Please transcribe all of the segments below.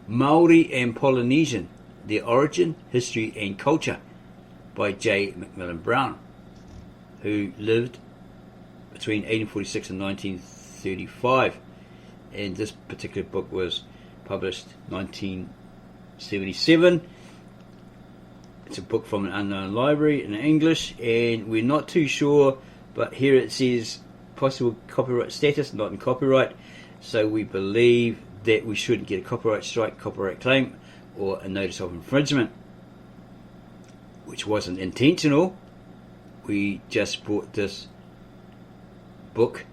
Maori and Polynesian, Their Origin, History and Culture by J. Macmillan Brown, who lived between 1846 and 1935. And this particular book was published 1977. It's a book from an unknown library in English, and we're not too sure, but here it says possible copyright status, not in copyright, so we believe that we shouldn't get a copyright strike, copyright claim, or a notice of infringement, which wasn't intentional. We just bought this book,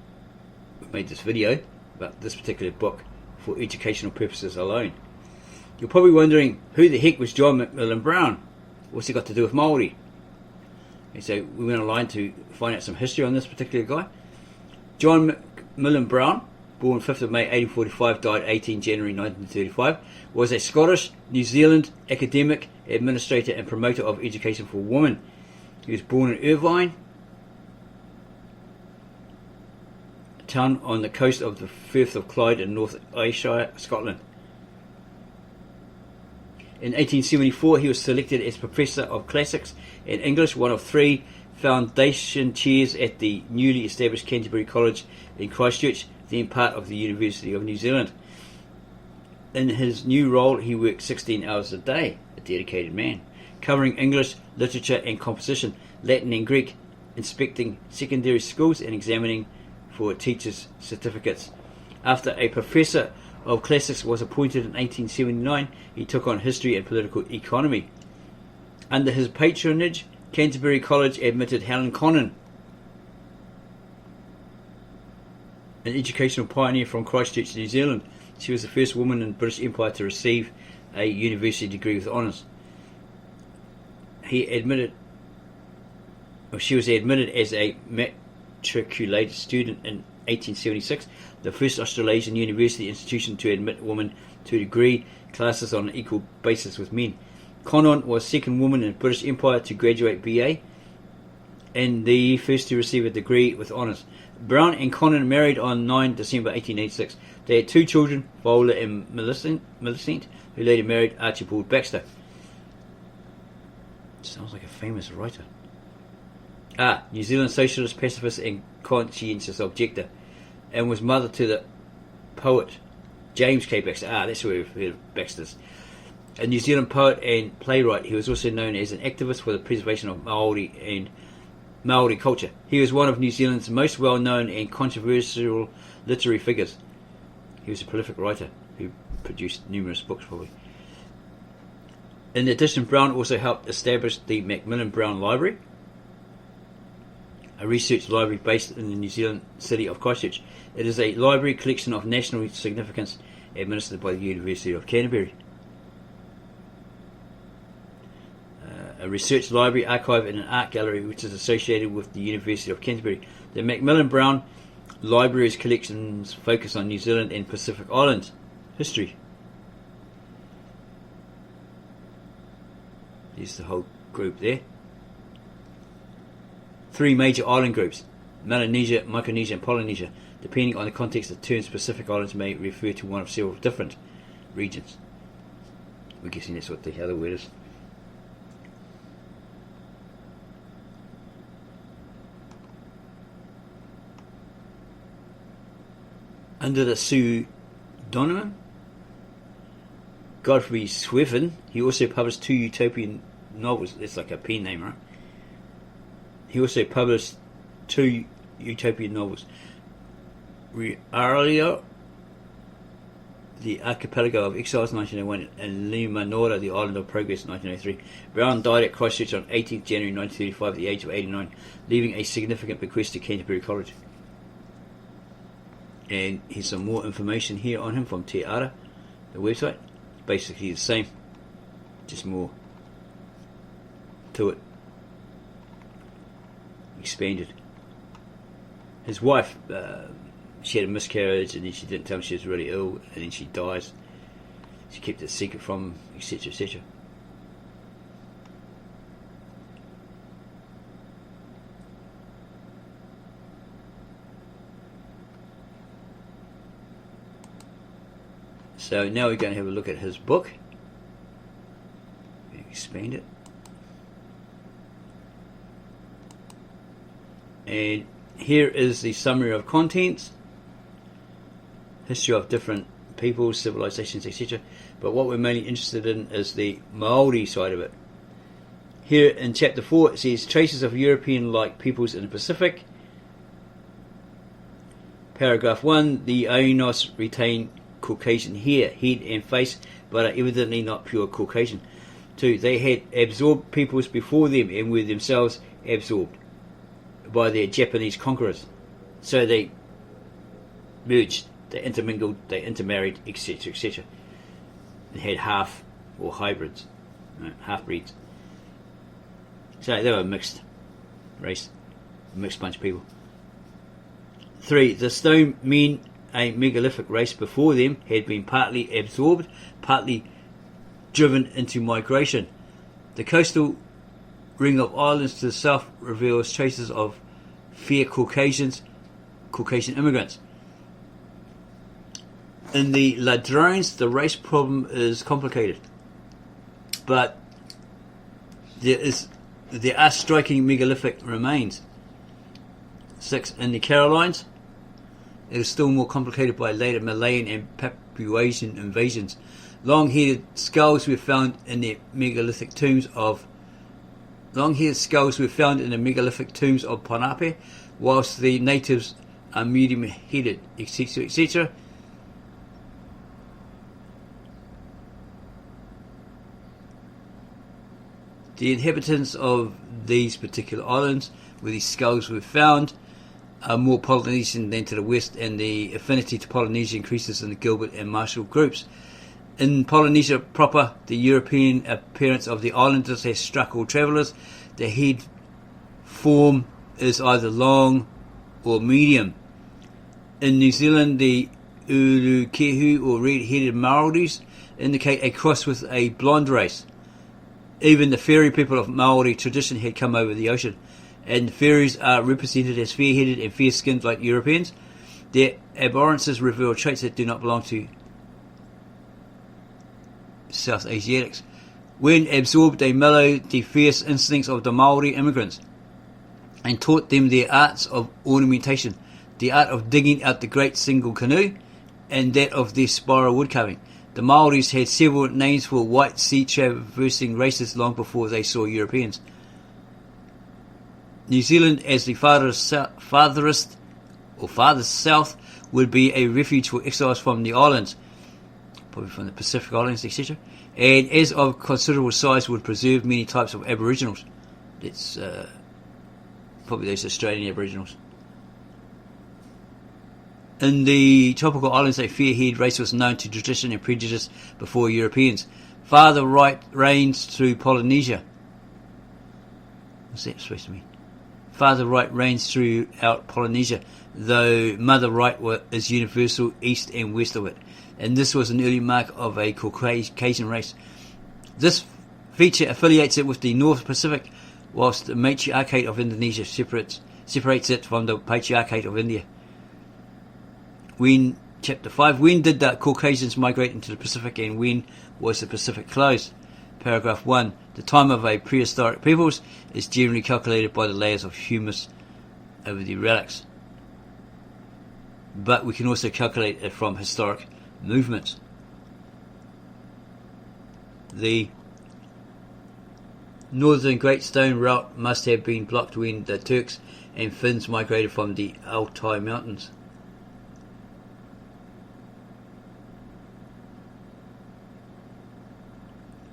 we made this video about this particular book for educational purposes alone. You're probably wondering, who the heck was John Macmillan Brown? What's he got to do with Māori? And so we went online to find out some history on this particular guy. John Macmillan Brown, born 5th of May 1845, died 18 January 1935, was a Scottish, New Zealand academic, administrator and promoter of education for women. He was born in Irvine, a town on the coast of the Firth of Clyde in North Ayrshire, Scotland. In 1874, he was selected as Professor of Classics and English, one of 3 foundation chairs at the newly established Canterbury College in Christchurch, then part of the University of New Zealand. In his new role, he worked 16 hours a day, a dedicated man, covering English, literature and composition, Latin and Greek, inspecting secondary schools and examining for teachers' certificates. After a Professor of Classics was appointed in 1879, he took on history and political economy. Under his patronage, Canterbury College admitted Helen Connon, an educational pioneer from Christchurch, New Zealand. She was the first woman in the British Empire to receive a university degree with honours. She was admitted as a matriculated student in 1876, the first Australasian university institution to admit women to degree classes on an equal basis with men. Connon was the second woman in the British Empire to graduate BA and the first to receive a degree with honours. Brown and Connon married on 9 December 1886. They had 2 children, Viola and Millicent, who later married Archibald Baxter. Sounds like a famous writer. New Zealand socialist, pacifist and conscientious objector, and was mother to the poet James K. Baxter. That's where we've heard of Baxter's. A New Zealand poet and playwright, he was also known as an activist for the preservation of Maori and Maori culture. He was one of New Zealand's most well-known and controversial literary figures. He was a prolific writer who produced numerous books, probably. In addition, Brown also helped establish the Macmillan Brown Library, a research library based in the New Zealand city of Christchurch. It is a library collection of national significance administered by the University of Canterbury. A research library, archive and an art gallery which is associated with the University of Canterbury. The Macmillan Brown Library's collections focus on New Zealand and Pacific Islands history. Here's the whole group there. 3 major island groups: Melanesia, Micronesia and Polynesia. Depending on the context, the terms Pacific Islands may refer to one of several different regions. We're guessing that's what the other word is. Under the pseudonym Godfrey Sweven, he also published 2 utopian novels. That's like a pen name, right? He also published 2 utopian novels: Hīroa, the Archipelago of Exiles, 1901, and Limanora, the Island of Progress, 1903. Brown died at Christchurch on 18th January 1935 at the age of 89, leaving a significant bequest to Canterbury College. And here's some more information here on him from Teara, the website. Basically the same, just more to it, expanded. His wife, she had a miscarriage, and then she didn't tell him she was really ill, and then she dies. She kept it secret from him, etc., etc. So now we're going to have a look at his book. Expand it. And here is the summary of contents. History of different peoples, civilizations, etc. But what we're mainly interested in is the Maori side of it. Here in chapter 4 it says traces of European-like peoples in the Pacific. Paragraph 1, the Aryans retain Caucasian hair, head and face, but are evidently not pure Caucasian. 2, they had absorbed peoples before them and were themselves absorbed by their Japanese conquerors. So they merged, they intermingled, they intermarried, etc., etc. And had half or hybrids, half-breeds. So they were a mixed race, a mixed bunch of people. 3, the stone men, a megalithic race before them, had been partly absorbed, partly driven into migration. The coastal ring of islands to the south reveals traces of fair Caucasian immigrants. In the Ladrones, the race problem is complicated, but there are striking megalithic remains. 6, in the Carolines, it is still more complicated by later Malayan and Papuasian invasions. Long-headed skulls were found in the megalithic tombs of Ponape, whilst the natives are medium-headed, etc., etc. The inhabitants of these particular islands where these skulls were found are more Polynesian than to the west, and the affinity to Polynesia increases in the Gilbert and Marshall groups. In Polynesia proper, the European appearance of the islanders has struck all travellers. The head form is either long or medium. In New Zealand, the Urukehu or red-headed Maoris indicate a cross with a blonde race. Even the fairy people of Maori tradition had come over the ocean, and fairies are represented as fair-headed and fair-skinned like Europeans. Their abhorrences reveal traits that do not belong to South Asiatics. When absorbed, they mellowed the fierce instincts of the Maori immigrants and taught them their arts of ornamentation, the art of digging out the great single canoe, and that of their spiral woodcarving. The Maoris had several names for white sea-traversing races long before they saw Europeans. New Zealand, as the farthest south, would be a refuge for exiles from the islands, probably from the Pacific Islands, etc., and as of considerable size would preserve many types of Aboriginals. That's probably those Australian Aboriginals. In the tropical islands, a fair-haired race was known to tradition and prejudice before Europeans. Father right reigns through Polynesia. What's that supposed to mean? Father right reigns throughout Polynesia, though Mother right is universal east and west of it. And this was an early mark of a Caucasian race. This feature affiliates it with the North Pacific, whilst the matriarchate of Indonesia separates it from the patriarchate of India. Chapter 5, when did the Caucasians migrate into the Pacific, and when was the Pacific closed? Paragraph 1, the time of a prehistoric peoples is generally calculated by the layers of humus over the relics, but we can also calculate it from historic movements. The northern Great Stone route must have been blocked when the Turks and Finns migrated from the Altai Mountains.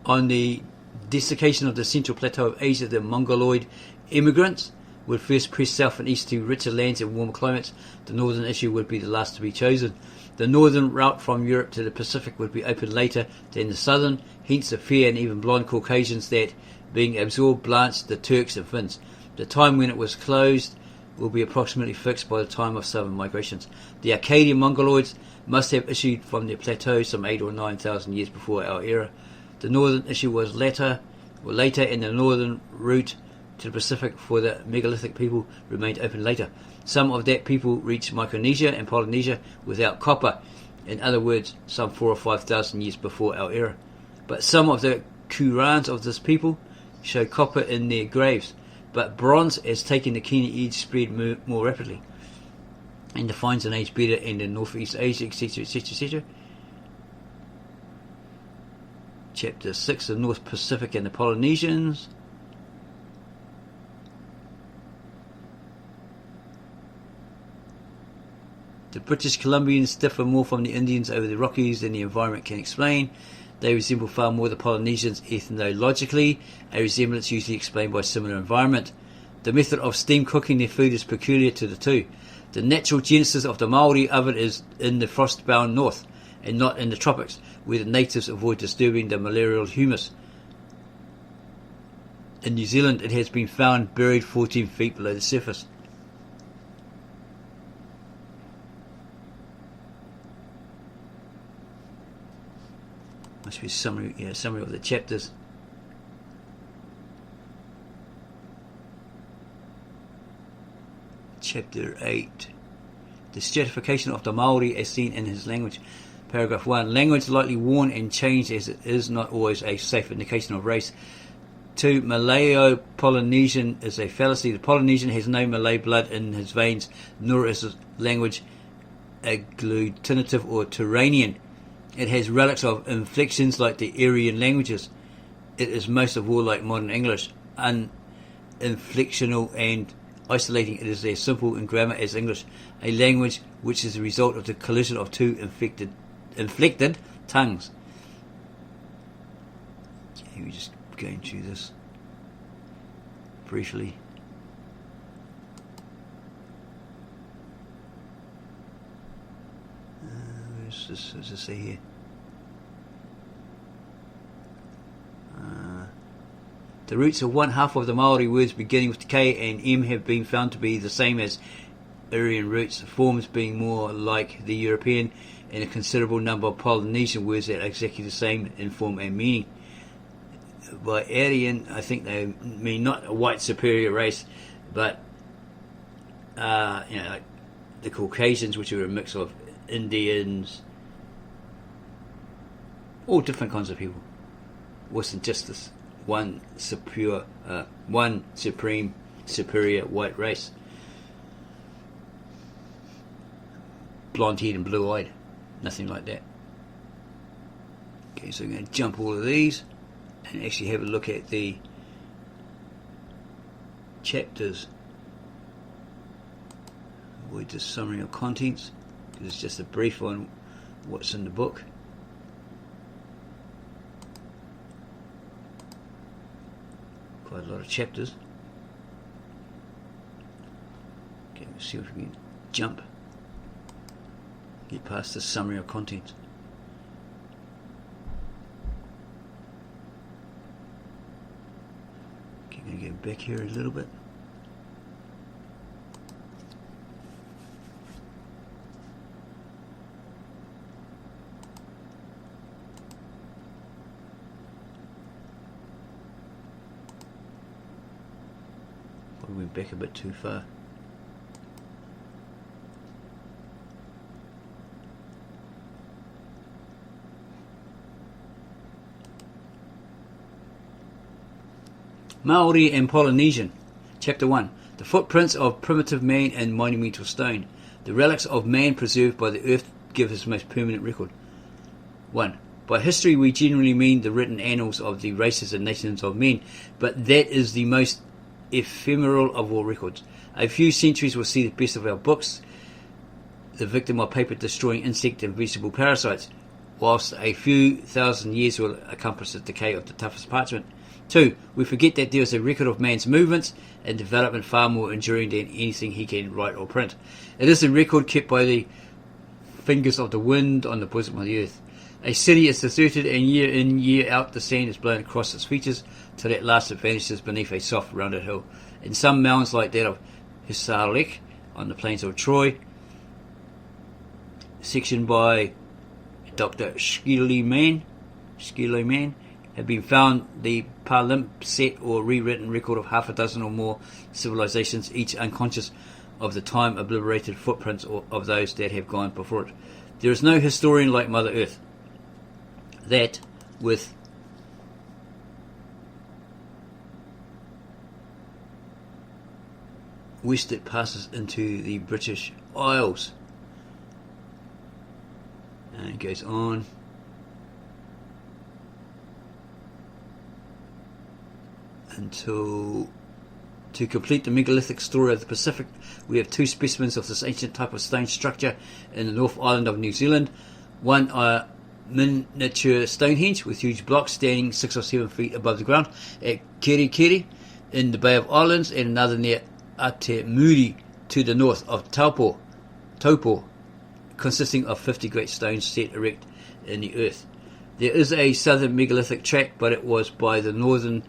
On the desiccation of the central plateau of Asia, the Mongoloid immigrants would first press south and east to richer lands and warmer climates. The northern issue would be the last to be chosen. The northern route from Europe to the Pacific would be opened later than the southern, hence the fair and even blonde Caucasians that, being absorbed, blanched the Turks and Finns. The time when it was closed will be approximately fixed by the time of southern migrations. The Akkadian Mongoloids must have issued from their plateau some 8,000 or 9,000 years before our era. The northern issue was later, and the northern route to the Pacific for the megalithic people remained open later. Some of that people reached Micronesia and Polynesia without copper, in other words, some 4,000 or 5,000 years before our era. But some of the Qurans of this people show copper in their graves, but bronze has taken the keener edge spread more rapidly and defines an age better in the Northeast Asia, etc., etc., etc. Chapter 6, the North Pacific and the Polynesians. The British Columbians differ more from the Indians over the Rockies than the environment can explain. They resemble far more the Polynesians ethnologically, a resemblance usually explained by similar environment. The method of steam cooking their food is peculiar to the two. The natural genesis of the Maori oven is in the frost-bound north, and not in the tropics, where the natives avoid disturbing the malarial humus. In New Zealand, it has been found buried 14 feet below the surface. Must be summary of the chapters. Chapter 8. The stratification of the Maori as seen in his language. Paragraph 1. Language lightly worn and changed as it is not always a safe indication of race. 2. Malayo-Polynesian is a fallacy. The Polynesian has no Malay blood in his veins, nor is his language agglutinative or Turanian. It has relics of inflections like the Aryan languages. It is most of all like modern English, uninflectional and isolating. It is as simple in grammar as English, a language which is the result of the collision of two inflected tongues. Okay, we're just going through this briefly. What does it say here? The roots of one half of the Maori words beginning with K and M have been found to be the same as Aryan roots, forms being more like the European, and a considerable number of Polynesian words that are exactly the same in form and meaning. By Aryan, I think they mean not a white superior race, but like the Caucasians, which are a mix of Indians, all different kinds of people. Wasn't just this one supreme superior white race, blonde-haired and blue-eyed, nothing like that. Okay, so we're going to jump all of these and actually have a look at the chapters. Avoid the summary of contents because it's just a brief on what's in the book. Quite a lot of chapters. Okay, we'll see if we can get past the summary of contents. Okay, I'm going to go back here a little bit. We went back a bit too far. Maori and Polynesian. Chapter 1. The footprints of primitive man and monumental stone. The relics of man preserved by the earth give his most permanent record. 1. By history we generally mean the written annals of the races and nations of men, but that is the most ephemeral of all records. A few centuries will see the best of our books, the victim of paper destroying insect and vegetable parasites, whilst a few thousand years will accomplish the decay of the toughest parchment. 2. We forget that there is a record of man's movements and development far more enduring than anything he can write or print. It is a record kept by the fingers of the wind on the bosom of the earth. A city is deserted, and year in, year out, the sand is blown across its features till at last it vanishes beneath a soft, rounded hill. In some mounds like that of Hīroa on the plains of Troy, sectioned by Dr. Schieleiman, have been found the palimpsest or rewritten record of half a dozen or more civilizations, each unconscious of the time obliterated footprints of those that have gone before it. There is no historian like Mother Earth that, with west it passes into the British Isles. And it goes on. Until, to complete the megalithic story of the Pacific, we have two specimens of this ancient type of stone structure in the North Island of New Zealand. One are miniature Stonehenge with huge blocks standing 6 or 7 feet above the ground at Kerikeri in the Bay of Islands, and another near Atemuri to the north of Taupo, consisting of 50 great stones set erect in the earth. There is a southern megalithic tract, but it was by the northern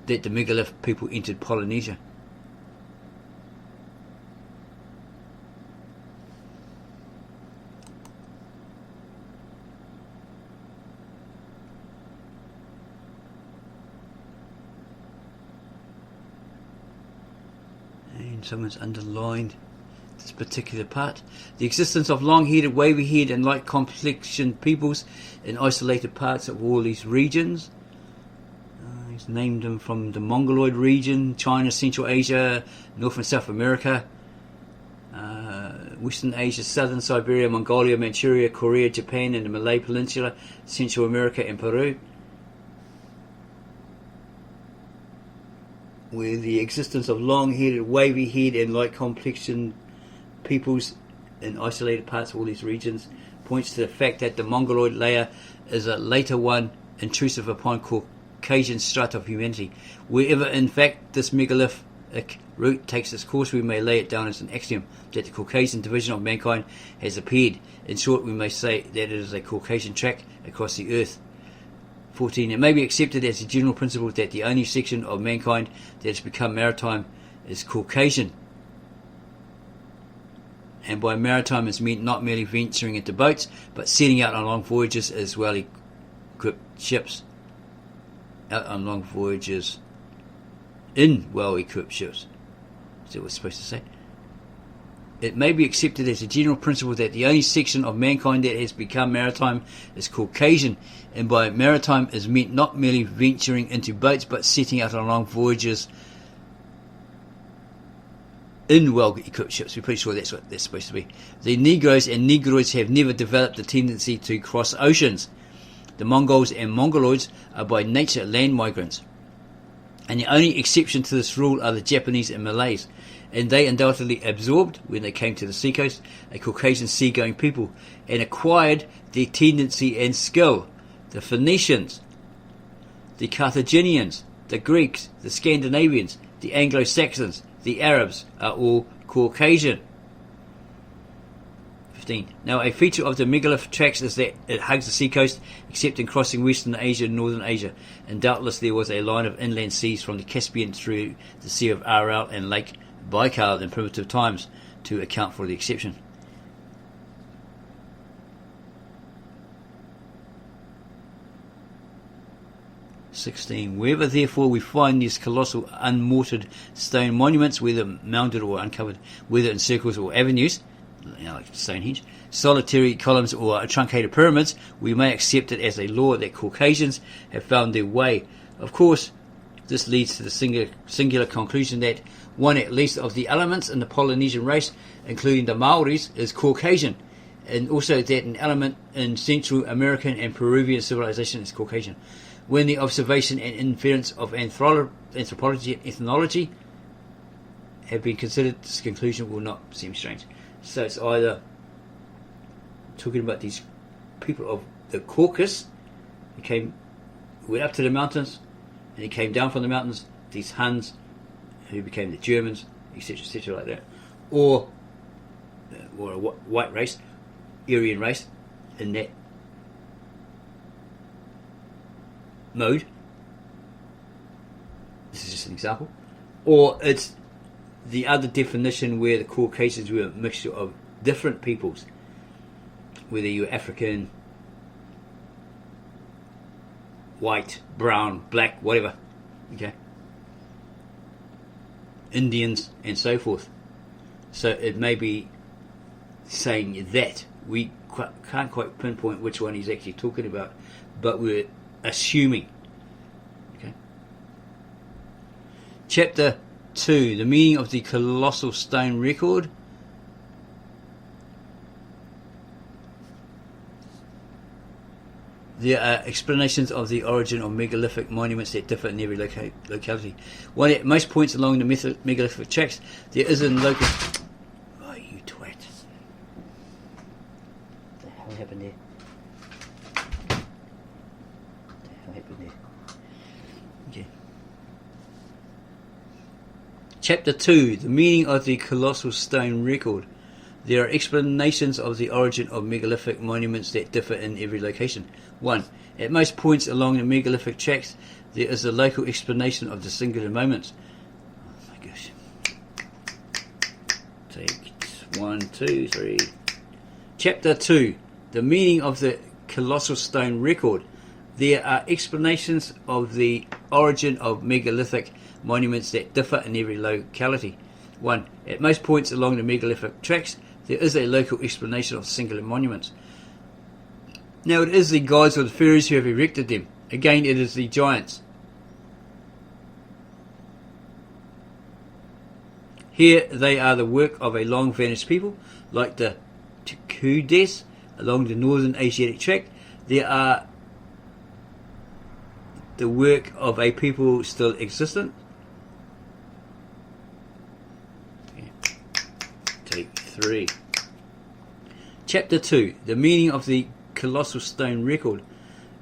that the megalith people entered Polynesia. And someone's underlined this particular part. The existence of long-headed, wavy-haired and light-complexioned peoples in isolated parts of all these regions. He's named them from the Mongoloid region, China, Central Asia, North and South America, Western Asia, Southern Siberia, Mongolia, Manchuria, Korea, Japan and the Malay Peninsula, Central America and Peru. Where the existence of long-headed, wavy-haired and light-complexioned peoples in isolated parts of all these regions points to the fact that the Mongoloid layer is a later one, intrusive upon Caucasian strata of humanity. Wherever in fact this megalithic route takes its course, we may lay it down as an axiom that the Caucasian division of mankind has appeared. In short, we may say that it is a Caucasian track across the earth. 14. It may be accepted as a general principle that the only section of mankind that has become maritime is Caucasian. And by maritime is meant not merely venturing into boats, but setting out on long voyages as well equipped ships. Out on long voyages in well-equipped ships. Is that what it's supposed to say? It may be accepted as a general principle that the only section of mankind that has become maritime is Caucasian, and by maritime is meant not merely venturing into boats, but setting out on long voyages in well-equipped ships. We're pretty sure that's what that's supposed to be. The Negroes and Negroids have never developed the tendency to cross oceans. The Mongols and Mongoloids are by nature land migrants, and the only exception to this rule are the Japanese and Malays, and they undoubtedly absorbed, when they came to the seacoast, a Caucasian seagoing people, and acquired their tendency and skill. The Phoenicians, the Carthaginians, the Greeks, the Scandinavians, the Anglo-Saxons, the Arabs are all Caucasian. 15. Now, a feature of the megalith tracks is that it hugs the seacoast, except in crossing Western Asia and Northern Asia, and doubtless there was a line of inland seas from the Caspian through the Sea of Aral and Lake Baikal in primitive times to account for the exception. Wherever therefore we find these colossal unmortared stone monuments, whether mounded or uncovered, whether in circles or avenues, like Stonehenge, solitary columns or truncated pyramids, we may accept it as a law that Caucasians have found their way. Of course, this leads to the singular conclusion that one at least of the elements in the Polynesian race, including the Maoris, is Caucasian, and also that an element in Central American and Peruvian civilization is Caucasian. When the observation and inference of anthropology and ethnology have been considered, this conclusion will not seem strange. So it's either talking about these people of the Caucasus who went up to the mountains, and he came down from the mountains, these Huns who became the Germans, etc., like that, or a white race, Aryan race, in that mode. This is just an example. Or it's the other definition where the Caucasians were a mixture of different peoples, whether you're African, white, brown, black, whatever, okay, Indians and so forth. So it may be saying that. We can't quite pinpoint which one he's actually talking about, but we're assuming. Okay. Chapter 2, the meaning of the colossal stone record. There are explanations of the origin of megalithic monuments that differ in every locality. One at most points along the megalithic tracks, there is a local... Oh, you twat. What the hell happened there? What the hell happened there? Okay. Chapter 2, the meaning of the colossal stone record. There are explanations of the origin of megalithic monuments that differ in every location. 1. At most points along the megalithic tracks, there is a local explanation of the singular moments. Oh my gosh. Take 1, 2, 3. Chapter 2. The meaning of the colossal stone record. There are explanations of the origin of megalithic monuments that differ in every locality. 1. At most points along the megalithic tracks, there is a local explanation of singular monuments. Now it is the gods or the fairies who have erected them. Again, it is the giants. Here they are the work of a long vanished people, like the Tukudes along the northern Asiatic tract. They are the work of a people still existent. Take 3. Chapter 2. The meaning of the colossal stone record.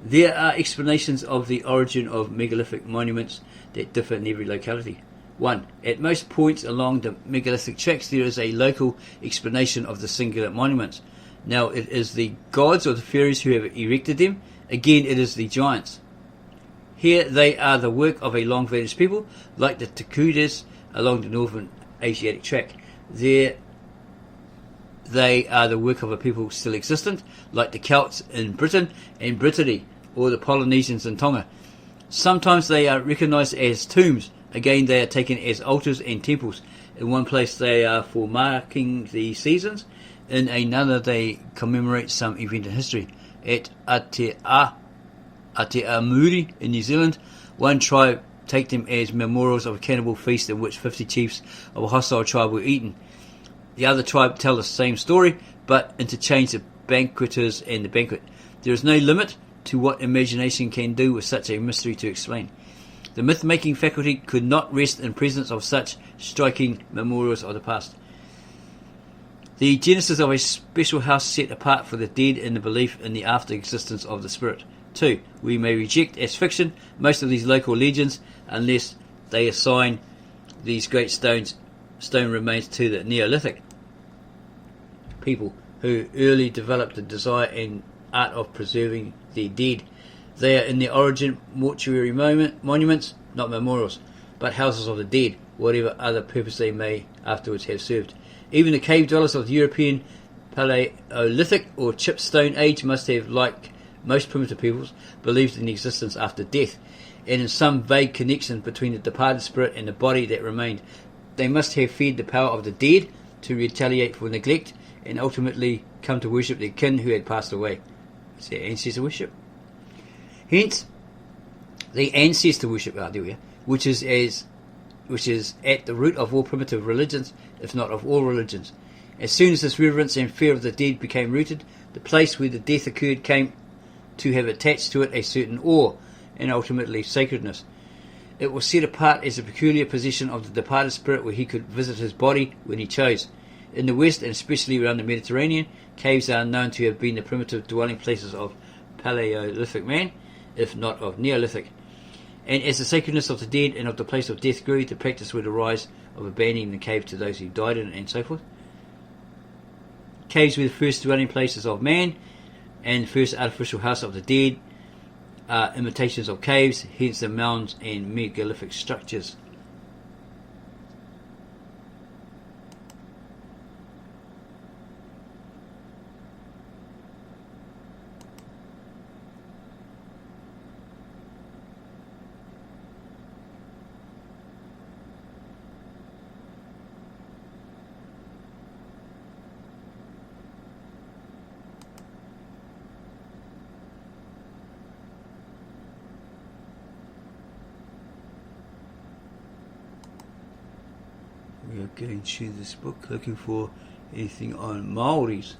There are explanations of the origin of megalithic monuments that differ in every locality. 1. At most points along the megalithic tracks, there is a local explanation of the singular monuments. Now it is the gods or the fairies who have erected them. Again, it is the giants. Here they are the work of a long vanished people, like the Tukudes along the northern Asiatic tract. There they are the work of a people still existent, like the Celts in Britain and Brittany, or the Polynesians in Tonga. Sometimes they are recognised as tombs. Again, they are taken as altars and temples. In one place they are for marking the seasons. In another they commemorate some event in history. At Aotearoa Māori in New Zealand, one tribe take them as memorials of a cannibal feast in which 50 chiefs of a hostile tribe were eaten. The other tribe tell the same story, but interchange the banqueters and the banquet. There is no limit to what imagination can do with such a mystery to explain. The myth-making faculty could not rest in presence of such striking memorials of the past. The genesis of a special house set apart for the dead in the belief in the after-existence of the spirit. 2. We may reject as fiction most of these local legends unless they assign these great stone remains to the Neolithic people who early developed the desire and art of preserving the dead. They are in their origin mortuary monuments, not memorials, but houses of the dead, whatever other purpose they may afterwards have served. Even the cave dwellers of the European Paleolithic or Chip Stone Age must have, like most primitive peoples, believed in existence after death, and in some vague connection between the departed spirit and the body that remained. They must have feared the power of the dead to retaliate for neglect and ultimately come to worship their kin who had passed away. It's their ancestor worship. Hence, the ancestor worship, which is at the root of all primitive religions, if not of all religions. As soon as this reverence and fear of the dead became rooted, the place where the death occurred came to have attached to it a certain awe and ultimately sacredness. It was set apart as a peculiar possession of the departed spirit where he could visit his body when he chose. In the West, and especially around the Mediterranean, caves are known to have been the primitive dwelling places of Paleolithic man, if not of Neolithic. And as the sacredness of the dead and of the place of death grew, the practice would arise of abandoning the cave to those who died in it, and so forth. Caves were the first dwelling places of man, and the first artificial house of the dead are imitations of caves, hence the mounds and megalithic structures. We are going through this book looking for anything on Maoris.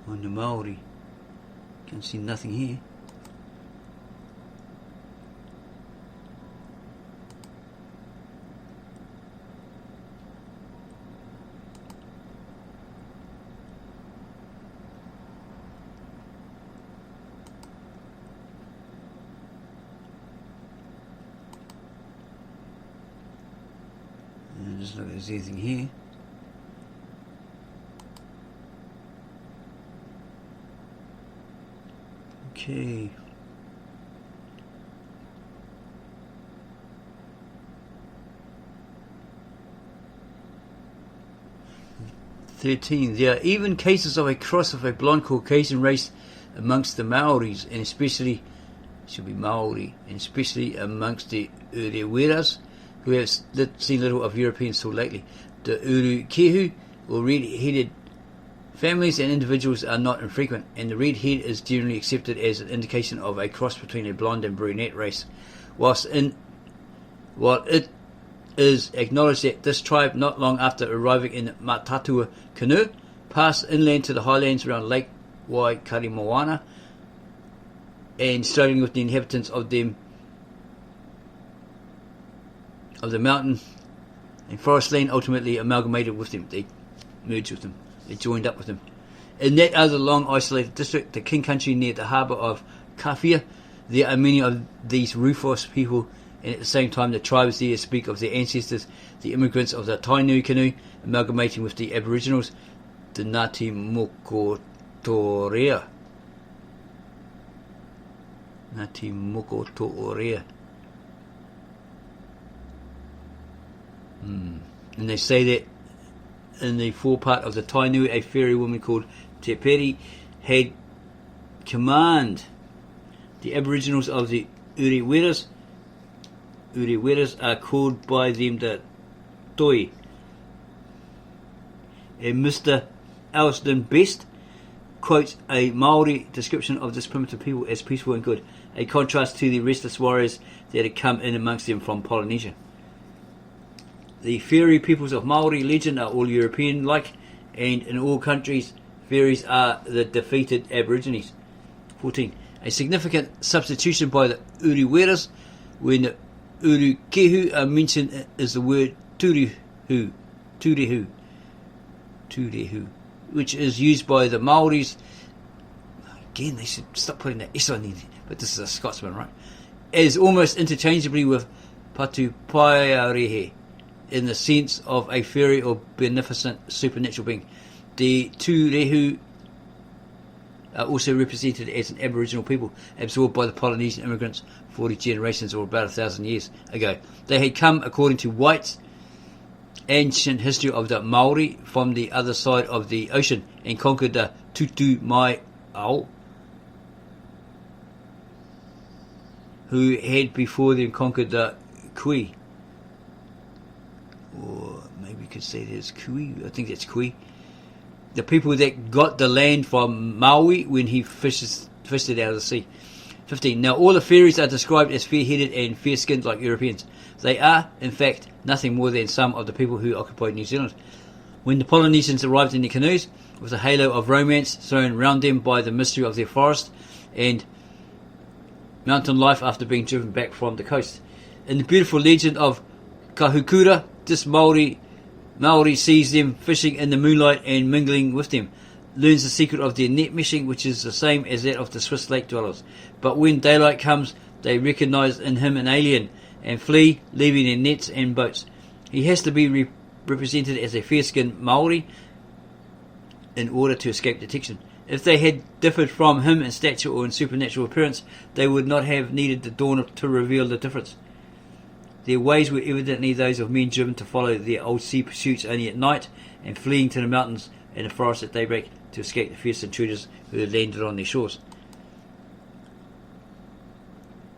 On the Maori. Can see nothing here. Just look if there's anything here. Okay. There are even cases of a cross of a blonde Caucasian race amongst the Maoris, and especially Maori, and especially amongst the Ureweras, who have seen little of Europeans till lately. The Urukehu, or red-headed families and individuals, are not infrequent, and the red head is generally accepted as an indication of a cross between a blonde and brunette race. While it is acknowledged that this tribe, not long after arriving in Matatua canoe, passed inland to the highlands around Lake Waikaremoana, and struggling with the inhabitants of the mountain and forest land, ultimately amalgamated with them. They merged with them. They joined up with them. In that other long isolated district, the King Country near the harbour of Kawhia, there are many of these Rufus people, and at the same time the tribes there speak of their ancestors, the immigrants of the Tainui canoe, amalgamating with the Aboriginals, the Ngāti Mokotorea. Ngāti Mokotorea. And they say that in the forepart of the Tainui, a fairy woman called Te Peri had command the Aboriginals of the Ureweras. Ureweras are called by them the Toi. And Mr. Alston Best quotes a Maori description of this primitive people as peaceful and good, a contrast to the restless warriors that had come in amongst them from Polynesia. The fairy peoples of Maori legend are all European-like, and in all countries, fairies are the defeated Aborigines. 14. A significant substitution by the Ureweras when the Urukehu are mentioned is the word turehu, which is used by the Maoris. Again, they should stop putting that S on there, but this is a Scotsman, right? As almost interchangeably with patupaiarehe, in the sense of a fairy or beneficent supernatural being. The turehu are also represented as an Aboriginal people absorbed by the Polynesian immigrants 40 generations or about 1,000 years ago. They had come, according to White's ancient history of the Maori, from the other side of the ocean and conquered the Tutu Mai Ao, who had before them conquered the Kui. Or maybe you could say there's Kui. I think that's Kui. The people that got the land from Maui when he fished it out of the sea. 15. Now all the fairies are described as fair-headed and fair-skinned like Europeans. They are, in fact, nothing more than some of the people who occupied New Zealand. When the Polynesians arrived in their canoes, with a halo of romance thrown round them by the mystery of their forest and mountain life after being driven back from the coast. In the beautiful legend of Kahukura, this Maori sees them fishing in the moonlight and mingling with them, learns the secret of their net meshing, which is the same as that of the Swiss lake dwellers. But when daylight comes, they recognise in him an alien and flee, leaving their nets and boats. He has to be represented as a fair-skinned Maori in order to escape detection. If they had differed from him in stature or in supernatural appearance, they would not have needed the dawn to reveal the difference. Their ways were evidently those of men driven to follow their old sea pursuits only at night, and fleeing to the mountains and the forest at daybreak to escape the fierce intruders who had landed on their shores.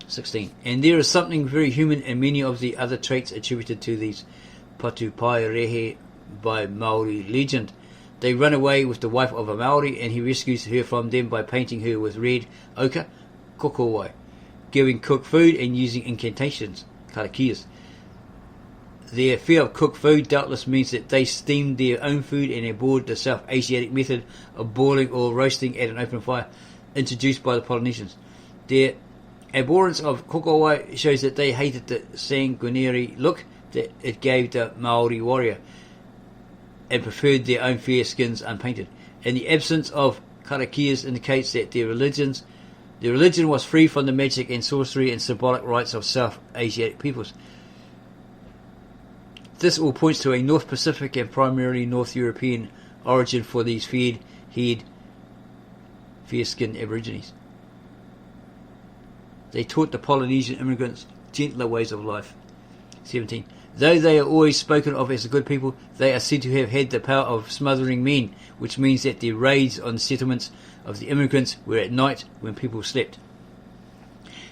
16. And there is something very human in many of the other traits attributed to these Patupaiarehe by Maori legend. They run away with the wife of a Maori, and he rescues her from them by painting her with red ochre, kokowai, giving cooked food and using incantations, karakias. Their fear of cooked food doubtless means that they steamed their own food and abhorred the South Asiatic method of boiling or roasting at an open fire, introduced by the Polynesians. Their abhorrence of kokowai shows that they hated the sanguinary look that it gave the Maori warrior, and preferred their own fair skins unpainted. And the absence of karakias indicates that their religion was free from the magic and sorcery and symbolic rites of South Asiatic peoples. This all points to a North Pacific and primarily North European origin for these fair-skinned Aborigines. They taught the Polynesian immigrants gentler ways of life. 17. Though they are always spoken of as a good people, they are said to have had the power of smothering men, which means that their raids on the settlements of the immigrants were at night when people slept.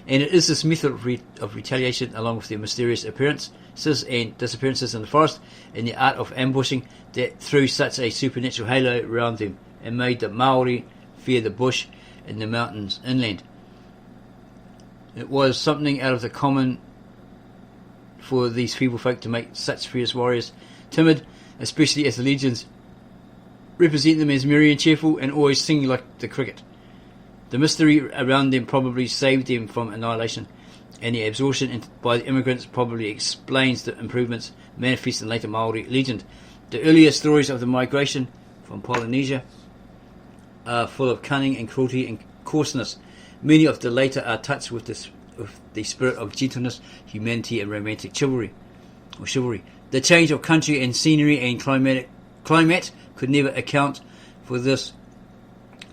And it is this method of retaliation, along with their mysterious appearances and disappearances in the forest, and the art of ambushing, that threw such a supernatural halo around them, and made the Maori fear the bush and the mountains inland. It was something out of the common for these feeble folk to make such fierce warriors timid, especially as the legends represent them as merry and cheerful and always singing like the cricket. The mystery around them probably saved them from annihilation, and the absorption by the immigrants probably explains the improvements manifest in later Maori legend. The earlier stories of the migration from Polynesia are full of cunning and cruelty and coarseness. Many of the later are touched with the spirit of gentleness, humanity, and romantic chivalry. The change of country and scenery and climate could never account for this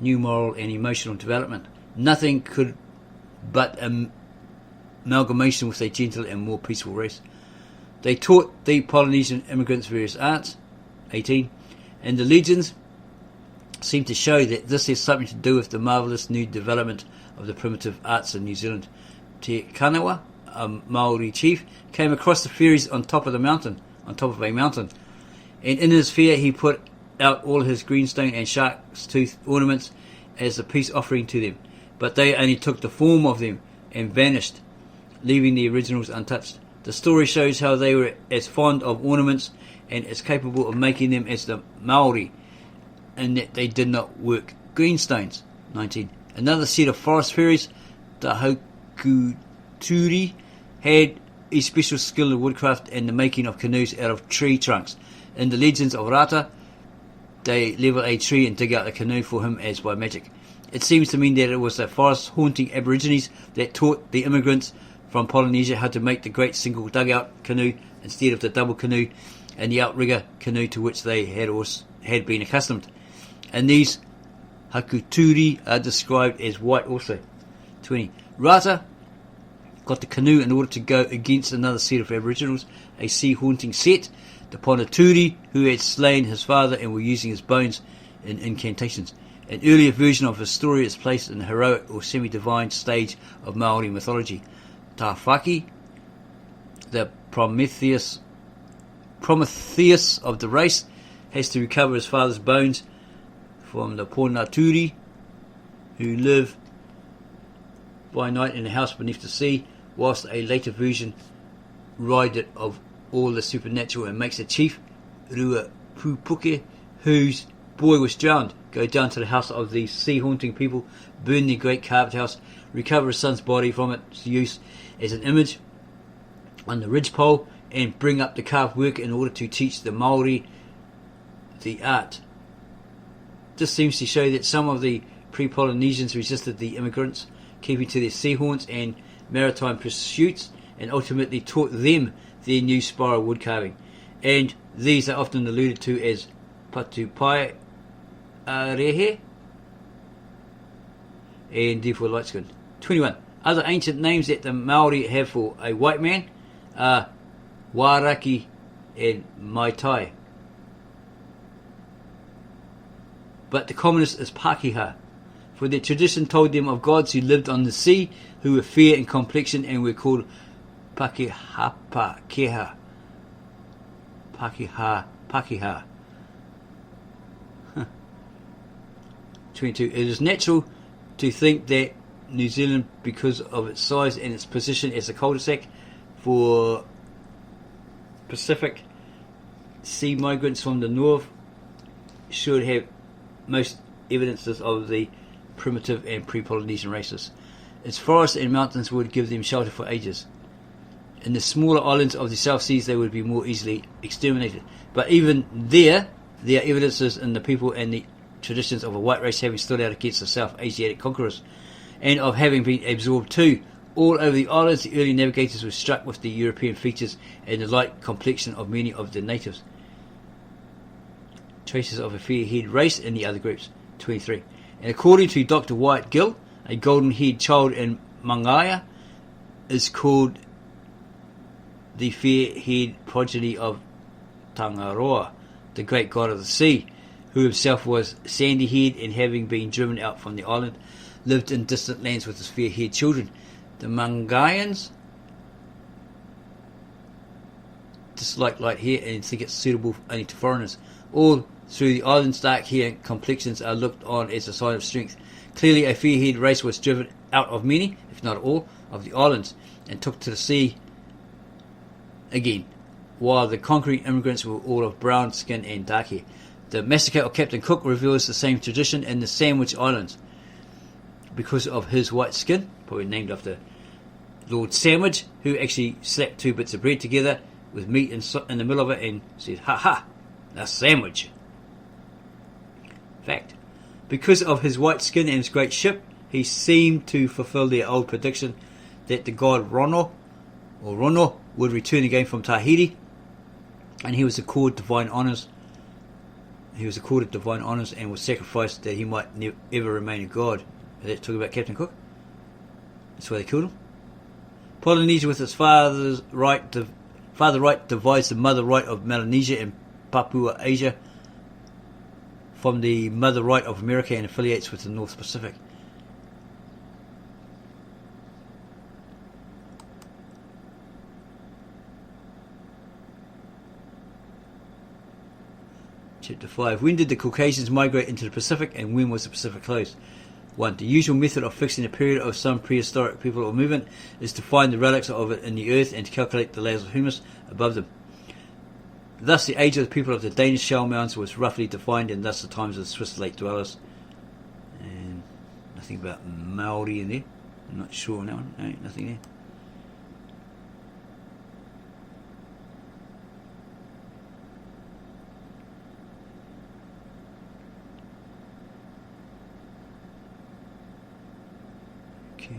new moral and emotional development. Nothing could but amalgamation with a gentle and more peaceful race. They taught the Polynesian immigrants various arts. 18. And the legends seem to show that this has something to do with the marvellous new development of the primitive arts in New Zealand. Te Kanawa, a Maori chief, came across the fairies on top of a mountain, and in his fear he put out all his greenstone and shark's tooth ornaments as a peace offering to them, but they only took the form of them and vanished, leaving the originals untouched. The story shows how they were as fond of ornaments and as capable of making them as the Maori, and that they did not work greenstones. 19. Another set of forest fairies, the Hokuturi, had a special skill in woodcraft and the making of canoes out of tree trunks. In the legends of Rata, they level a tree and dig out a canoe for him as by magic. It seems to mean that it was the forest-haunting Aborigines that taught the immigrants from Polynesia how to make the great single dugout canoe instead of the double canoe and the outrigger canoe to which they had been accustomed. And these Hokuturi are described as white also. 20. Rata got the canoe in order to go against another set of Aboriginals, a sea-haunting set, the Ponaturi, who had slain his father and were using his bones in incantations. An earlier version of his story is placed in the heroic or semi-divine stage of Maori mythology. Tawhaki, the Prometheus of the race, has to recover his father's bones from the Ponaturi, who live by night in a house beneath the sea, whilst a later version rides it of all the supernatural and makes the chief, Rua Pupuke, whose boy was drowned, go down to the house of these sea-haunting people, burn the great carved house, recover his son's body from its use as an image on the ridgepole, and bring up the carved work in order to teach the Maori the art. This seems to show that some of the pre-Polynesians resisted the immigrants, keeping to their sea haunts and maritime pursuits, and ultimately taught them their new spiral wood carving. And these are often alluded to as Patupai Arehe, and therefore light skin. 21. Other ancient names that the Maori have for a white man are Waraki and Maitai, but the commonest is Pakeha, for their tradition told them of gods who lived on the sea, who were fair in complexion and were called Pakeha. 22. It is natural to think that New Zealand, because of its size and its position as a cul-de-sac for Pacific sea migrants from the north, should have most evidences of the primitive and pre-Polynesian races. Its forests and mountains would give them shelter for ages. In the smaller islands of the South Seas, they would be more easily exterminated. But even there are evidences in the people and the traditions of a white race having stood out against the South Asiatic conquerors, and of having been absorbed too. All over the islands, the early navigators were struck with the European features and the light complexion of many of the natives. Traces of a fair-haired race in the other groups. 23. And according to Dr. Wyatt Gill, a golden-haired child in Mangaia is called the fair-haired progeny of Tangaroa, the great god of the sea, who himself was sandy-haired and, having been driven out from the island, lived in distant lands with his fair-haired children. The Mangaians dislike light hair and think it's suitable only to foreigners. All through the island's dark hair and complexions are looked on as a sign of strength. Clearly a fair-haired race was driven out of many, if not all, of the islands and took to the sea again, while the conquering immigrants were all of brown skin and dark hair. The massacre of Captain Cook reveals the same tradition in the Sandwich Islands. Because of his white skin, probably named after Lord Sandwich, who actually slapped two bits of bread together with meat in the middle of it and said, "Ha ha, a sandwich." Fact. Because of his white skin and his great ship, he seemed to fulfill their old prediction that the god Rono would return again from Tahiti, and he was accorded divine honours. And was sacrificed that he might ever remain a god. Let's talk about Captain Cook. That's why they killed him. Polynesia, with its father right divides the mother right of Melanesia and Papua Asia from the mother right of America and affiliates with the North Pacific. Chapter 5. When did the Caucasians migrate into the Pacific, and when was the Pacific closed? 1. The usual method of fixing the period of some prehistoric people or movement is to find the relics of it in the earth and to calculate the layers of humus above them. Thus the age of the people of the Danish shell mounds was roughly defined, and thus the times of the Swiss lake dwellers. And nothing about Maori in there. I'm not sure on that one. No, nothing there. Okay.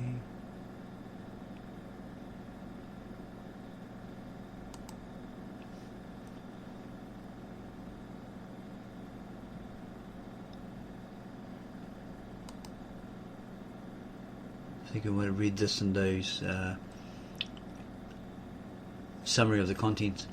I think I want to read this in those summary of the contents.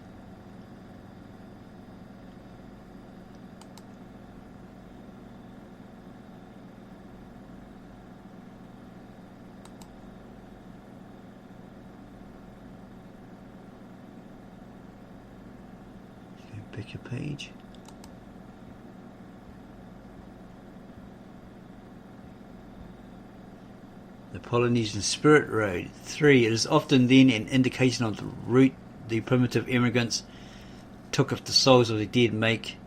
Pick your page. The Polynesian Spirit Road. 3. It is often then an indication of the route the primitive immigrants took if the souls of the dead make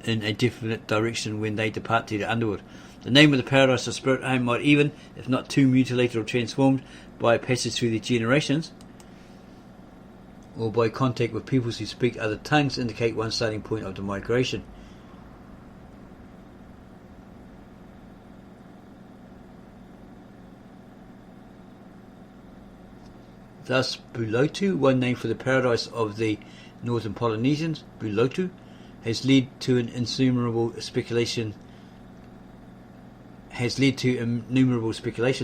in a definite direction when they depart to the underworld. The name of the paradise of spirit home might even, if not too mutilated or transformed by a passage through the generations, or by contact with peoples who speak other tongues, indicate one starting point of the migration. Thus, Bulotu, one name for the paradise of the northern Polynesians, Bulotu, has led to innumerable speculations,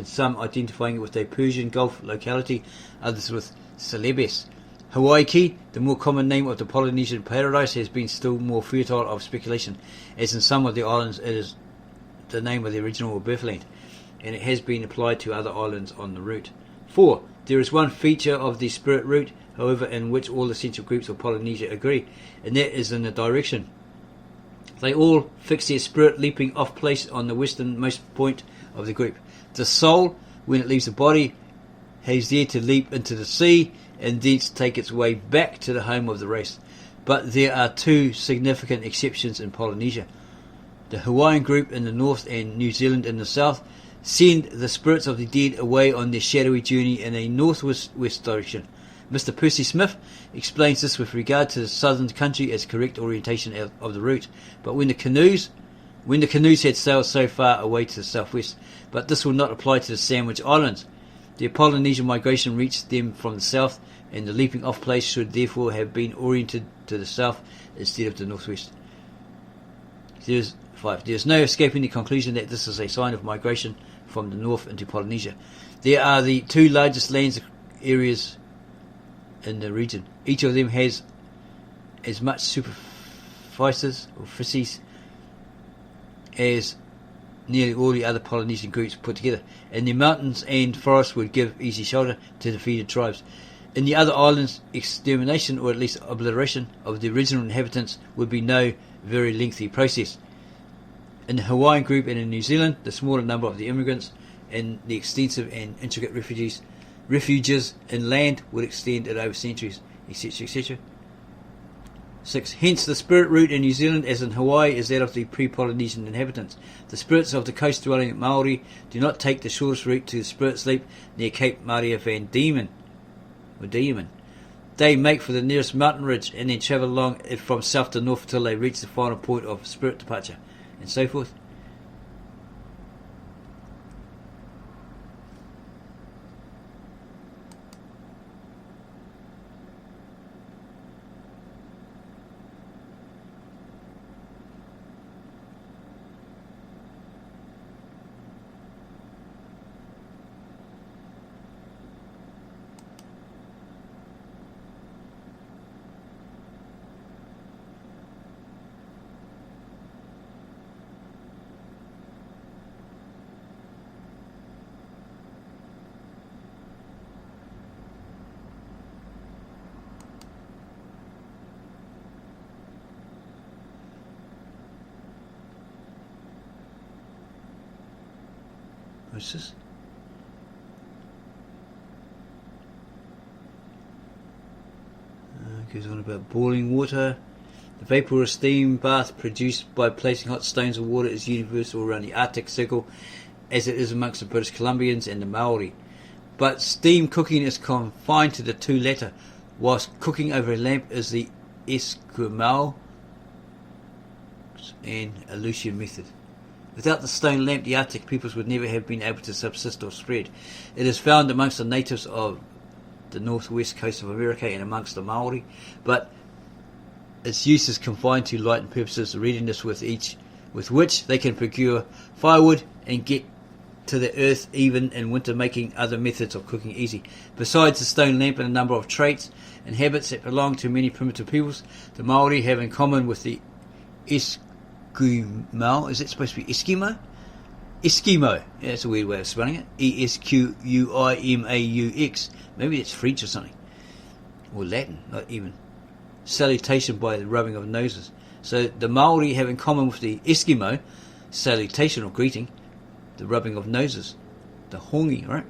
some identifying it with a Persian Gulf locality, others with Celebes. Hawaiki, the more common name of the Polynesian paradise, has been still more fertile of speculation, as in some of the islands it is the name of the original birthland, and it has been applied to other islands on the route. 4. There is one feature of the spirit route, however, in which all essential groups of Polynesia agree, and that is in the direction. They all fix their spirit leaping off place on the westernmost point of the group. The soul, when it leaves the body, has there to leap into the sea and thence take its way back to the home of the race. But there are two significant exceptions in Polynesia. The Hawaiian group in the north and New Zealand in the south send the spirits of the dead away on their shadowy journey in a northwest direction. Mr. Percy Smith explains this with regard to the southern country as correct orientation of the route. But when the canoes had sailed so far away to the southwest, but this will not apply to the Sandwich Islands. Their Polynesian migration reached them from the south, and the leaping off place should therefore have been oriented to the south instead of the northwest. There is no escaping the conclusion that this is a sign of migration from the north into Polynesia. There are the two largest lands areas in the region. Each of them has as much superficies or fishes as nearly all the other Polynesian groups put together, and their mountains and forests would give easy shelter to defeated tribes. In the other islands, extermination or at least obliteration of the original inhabitants would be no very lengthy process. In the Hawaiian group and in New Zealand, the smaller number of the immigrants and the extensive and intricate refuges inland would extend it over centuries, etc., etc. 6. Hence, the spirit route in New Zealand, as in Hawaii, is that of the pre-Polynesian inhabitants. The spirits of the coast-dwelling Maori do not take the shortest route to the spirit sleep near Cape Maria van Diemen. They make for the nearest mountain ridge and then travel along it from south to north until they reach the final point of spirit departure, and so forth. What's this? Goes on about boiling water. The vapor or steam bath produced by placing hot stones of water is universal around the Arctic Circle, as it is amongst the British Columbians and the Maori. But steam cooking is confined to the two latter, whilst cooking over a lamp is the Eskimo and Aleutian method. Without the stone lamp, the Arctic peoples would never have been able to subsist or spread. It is found amongst the natives of the northwest coast of America and amongst the Maori, but its use is confined to light and purposes, the readiness with which they can procure firewood and get to the earth even in winter, making other methods of cooking easy. Besides the stone lamp and a number of traits and habits that belong to many primitive peoples, the Maori have in common with the Eskimo. Is it supposed to be Eskimo? Eskimo. Yeah, that's a weird way of spelling it. Esquimaux. Maybe it's French or something. Or Latin, not even. Salutation by the rubbing of noses. So the Maori have in common with the Eskimo, salutation or greeting, the rubbing of noses. The hongi, right?